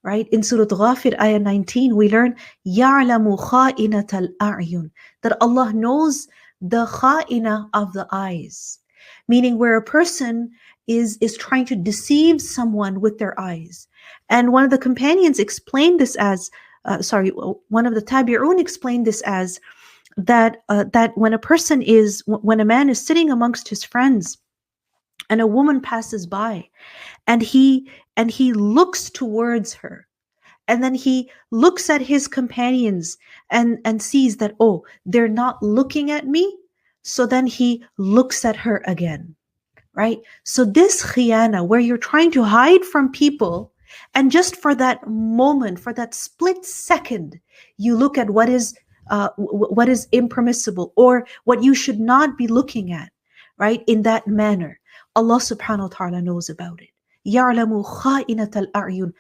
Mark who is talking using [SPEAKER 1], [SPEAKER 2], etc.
[SPEAKER 1] right? In Surah Ghafir, ayah 19, we learn يَعْلَمُ خَائِنَةَ الْأَعْيُنِ, that Allah knows the kha'ina of the eyes, meaning where a person is trying to deceive someone with their eyes. And one of the companions explained this as, one of the tabi'un explained this as that when a man is sitting amongst his friends and a woman passes by, and he looks towards her, and then he looks at his companions and sees that, oh, they're not looking at me, so then he looks at her again, right? So this khiyana, where you're trying to hide from people, and just for that moment, for that split second, you look at what is impermissible or what you should not be looking at, right? In that manner, Allah subhanahu wa ta'ala knows about it. يَعْلَمُ خَائِنَةَ الْأَعْيُنِ